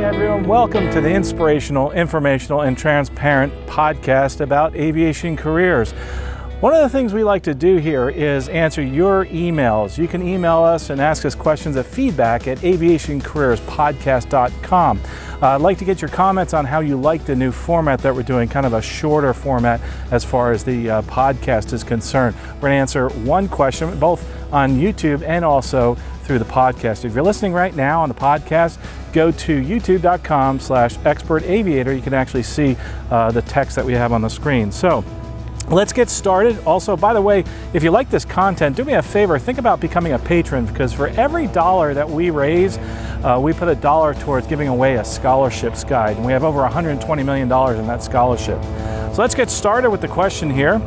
everyone. Welcome to the inspirational, informational, and transparent podcast about aviation careers. One of the things we like to do here is answer your emails. You can email us and ask us questions at feedback@aviationcareerspodcast.com. I'd like to get your comments on how you like the new format that we're doing, kind of a shorter format as far as the podcast is concerned. We're going to answer one question, both on YouTube and also through the podcast. If you're listening right now on the podcast, go to youtube.com/expertaviator. You can actually see the text that we have on the screen. So let's get started. Also, by the way, if you like this content, do me a favor, think about becoming a patron, because for every dollar that we raise, we put $1 towards giving away a scholarships guide, and we have over $120 million in that scholarship. So let's get started with the question here.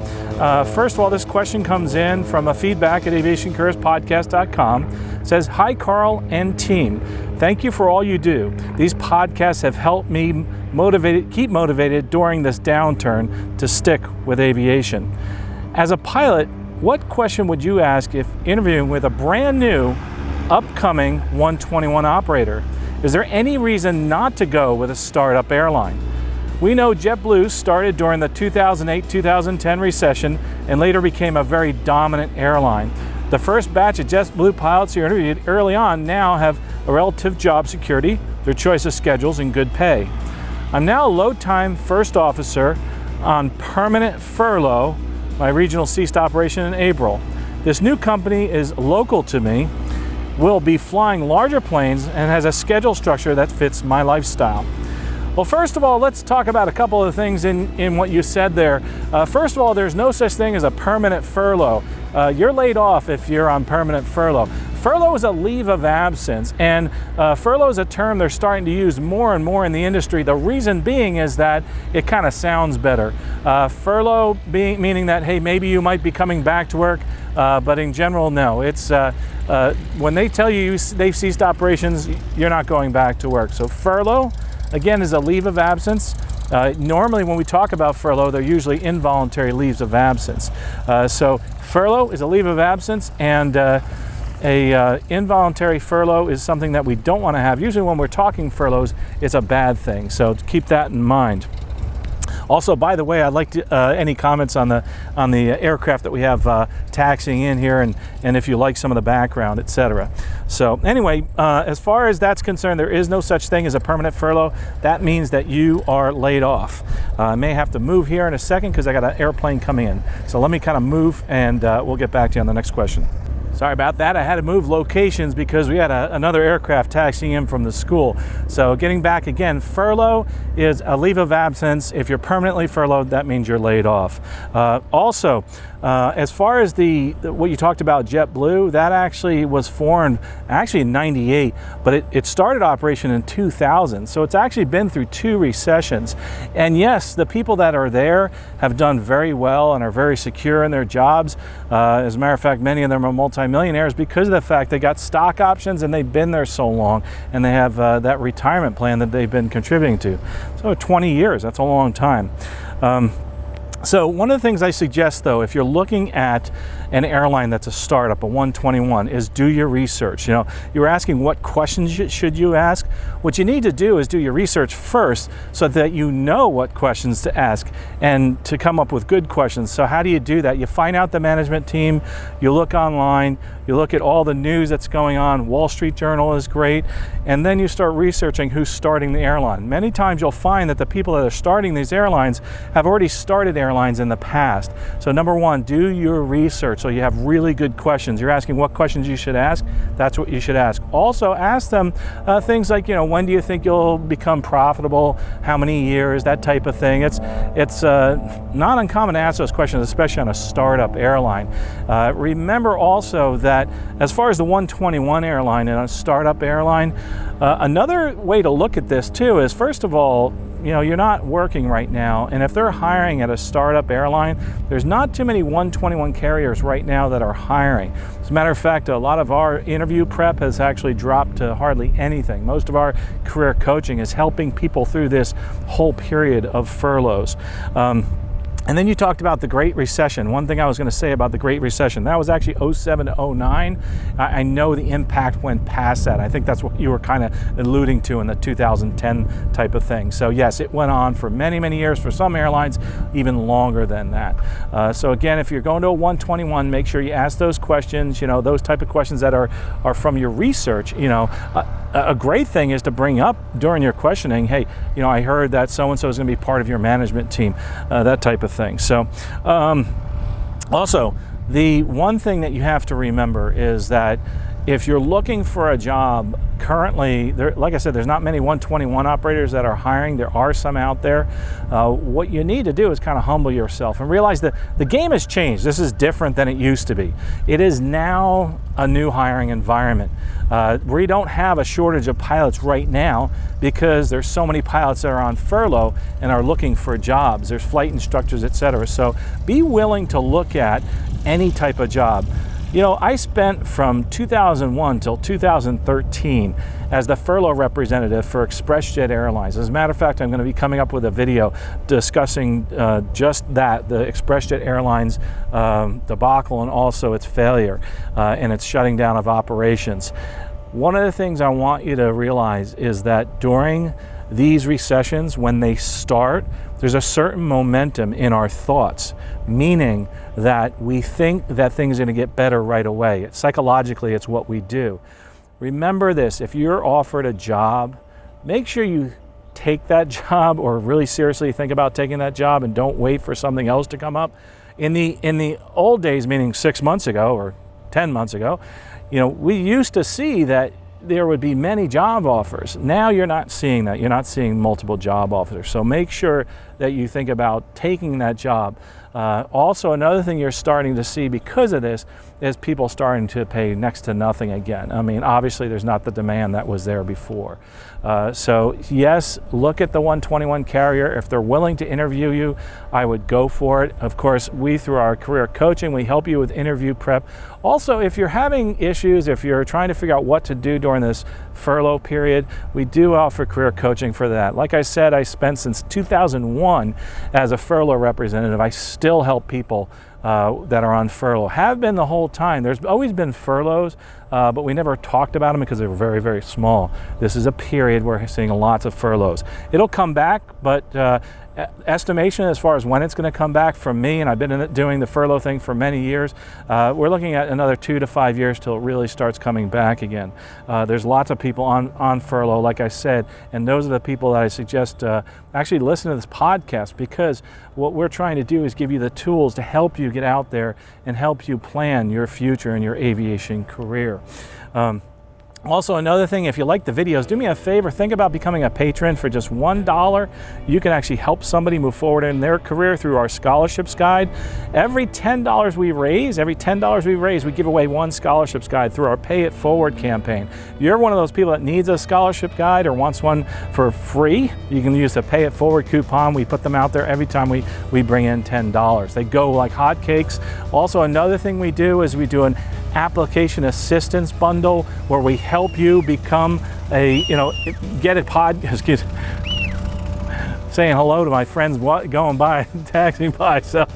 First of all, this question comes in from a feedback at aviationcareerspodcast.com. It says, "Hi Carl and team. Thank you for all you do. These podcasts have helped me keep motivated during this downturn to stick with aviation. As a pilot, what question would you ask if interviewing with a brand new upcoming 121 operator? Is there any reason not to go with a startup airline? We know JetBlue started during the 2008-2010 recession and later became a very dominant airline. The first batch of JetBlue pilots who interviewed early on now have a relative job security, their choice of schedules, and good pay. I'm now a low-time first officer on permanent furlough. My regional ceased operation in April. This new company is local to me, will be flying larger planes, and has a schedule structure that fits my lifestyle." Well, first of all, let's talk about a couple of things in what you said there. First of all, there's no such thing as a permanent furlough. You're laid off if you're on permanent furlough. Furlough is a leave of absence, and furlough is a term they're starting to use more and more in the industry. The reason being is that it kind of sounds better. Furlough meaning that, hey, maybe you might be coming back to work, but in general, no. It's when they tell you they've ceased operations, you're not going back to work. So furlough, again, is a leave of absence. Normally when we talk about furlough, they're usually involuntary leaves of absence. So furlough is a leave of absence, and a involuntary furlough is something that we don't want to have. Usually when we're talking furloughs, it's a bad thing, so keep that in mind. Also, by the way, I'd like to, any comments on the aircraft that we have taxiing in here, and if you like some of the background, etc. So anyway, as far as that's concerned, there is no such thing as a permanent furlough. That means that you are laid off. I may have to move here in a second because I got an airplane coming in. So let me kind of move, and we'll get back to you on the next question. Sorry about that. I had to move locations because we had another aircraft taxiing in from the school. So getting back again, furlough is a leave of absence. If you're permanently furloughed, that means you're laid off. Also, as far as what you talked about, JetBlue, that actually was formed in '98, but it started operation in 2000. So it's actually been through 2 recessions. And yes, the people that are there have done very well and are very secure in their jobs. As a matter of fact, many of them are multimillionaires because of the fact they got stock options and they've been there so long, and they have that retirement plan that they've been contributing to. So 20 years, that's a long time. So one of the things I suggest, though, if you're looking at an airline that's a startup, a 121, is do your research. You know, you were asking what questions should you ask. What you need to do is do your research first so that you know what questions to ask and to come up with good questions. So how do you do that? You find out the management team, you look online, you look at all the news that's going on. Wall Street Journal is great. And then you start researching who's starting the airline. Many times you'll find that the people that are starting these airlines have already started airlines in the past. So number one, do your research so you have really good questions. You're asking what questions you should ask. That's what you should ask. Also ask them things like, when do you think you'll become profitable? How many years? That type of thing. It's not uncommon to ask those questions, especially on a startup airline. Remember also that as far as the 121 airline and a startup airline, another way to look at this too is, first of all, you're not working right now, and if they're hiring at a startup airline, there's not too many 121 carriers right now that are hiring. As a matter of fact, a lot of our interview prep has actually dropped to hardly anything. Most of our career coaching is helping people through this whole period of furloughs. And then you talked about the Great Recession. One thing I was going to say about the Great Recession, that was actually 07 to 09. I know the impact went past that. I think that's what you were kind of alluding to in the 2010 type of thing. So yes, it went on for many, many years, for some airlines, even longer than that. So again, if you're going to a 121, make sure you ask those questions, you know, those type of questions that are from your research. You know, a great thing is to bring up during your questioning, hey, you know, I heard that so-and-so is going to be part of your management team, that type of thing. So also, the one thing that you have to remember is that if you're looking for a job currently, like I said, there's not many 121 operators that are hiring. There are some out there. What you need to do is kind of humble yourself and realize that the game has changed. This is different than it used to be. It is now a new hiring environment. We don't have a shortage of pilots right now because there's so many pilots that are on furlough and are looking for jobs. There's flight instructors, etc. So be willing to look at any type of job. You know, I spent from 2001 till 2013 as the furlough representative for ExpressJet Airlines. As a matter of fact, I'm going to be coming up with a video discussing just that, the ExpressJet Airlines debacle and also its failure and its shutting down of operations. One of the things I want you to realize is that during these recessions, when they start, there's a certain momentum in our thoughts, meaning that we think that things are going to get better right away. Psychologically, it's what we do. Remember this, if you're offered a job, make sure you take that job or really seriously think about taking that job and don't wait for something else to come up. In the old days, meaning 6 months ago or 10 months ago, you know, we used to see that there would be many job offers. Now you're not seeing that. You're not seeing multiple job offers. So make sure that you think about taking that job. Also, another thing you're starting to see because of this is people starting to pay next to nothing again. I mean, obviously there's not the demand that was there before. So yes, look at the 121 carrier. If they're willing to interview you, I would go for it. Of course, we, through our career coaching, we help you with interview prep. Also, if you're having issues, if you're trying to figure out what to do during this furlough period, we do offer career coaching for that. Like I said, I spent since 2001 as a furlough representative. I still help people that are on furlough. Have been the whole time. There's always been furloughs, but we never talked about them because they were very, very small. This is a period where we're seeing lots of furloughs. It'll come back, but estimation as far as when it's going to come back from me, and I've been doing the furlough thing for many years, we're looking at another 2 to 5 years till it really starts coming back again. There's lots of people on furlough, like I said, and those are the people that I suggest actually listen to this podcast, because what we're trying to do is give you the tools to help you get out there and help you plan your future and your aviation career. Also, another thing, if you like the videos, do me a favor, think about becoming a patron. For just $1. You can actually help somebody move forward in their career through our scholarships guide. Every $10 we raise, we give away one scholarships guide through our Pay It Forward campaign. If you're one of those people that needs a scholarship guide or wants one for free, you can use the Pay It Forward coupon. We put them out there every time we bring in $10. They go like hotcakes. Also, another thing we do is we do an application assistance bundle where we help you become a, get a saying hello to my friends going by, taxiing by. So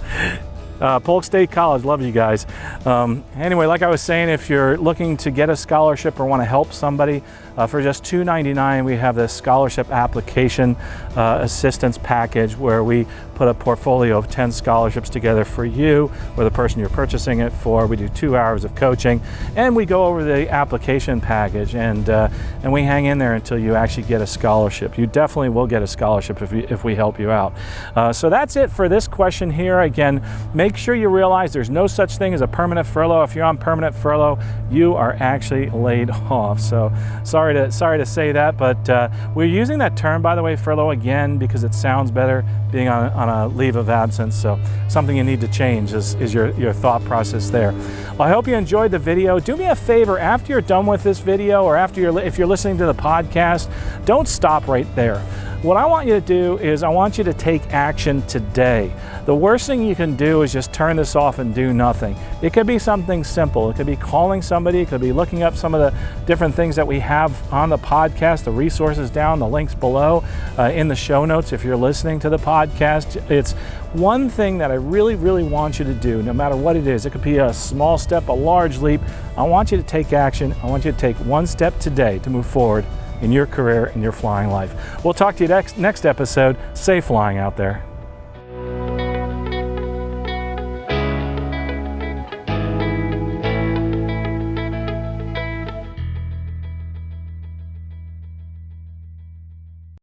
Polk State College, love you guys. Anyway, like I was saying, if you're looking to get a scholarship or want to help somebody, for just $2.99, we have this scholarship application assistance package where we put a portfolio of 10 scholarships together for you or the person you're purchasing it for. We do 2 hours of coaching, and we go over the application package, and we hang in there until you actually get a scholarship. You definitely will get a scholarship if we help you out. So that's it for this question here. Again, make sure you realize there's no such thing as a permanent furlough. If you're on permanent furlough, you are actually laid off. So sorry to say that, but we're using that term, by the way, furlough, again because it sounds better being on a leave of absence. So something you need to change is your thought process there. Well, I hope you enjoyed the video. Do me a favor, after you're done with this video, or if you're listening to the podcast, don't stop right there. what I want you to do is I want you to take action today. The worst thing you can do is just turn this off and do nothing. It could be something simple. It could be calling somebody. It could be looking up some of the different things that we have on the podcast, the resources down, the links below in the show notes if you're listening to the podcast. It's one thing that I really, really want you to do, no matter what it is. It could be a small step, a large leap. I want you to take action. I want you to take one step today to move forward in your career, in your flying life. We'll talk to you next episode. Safe flying out there.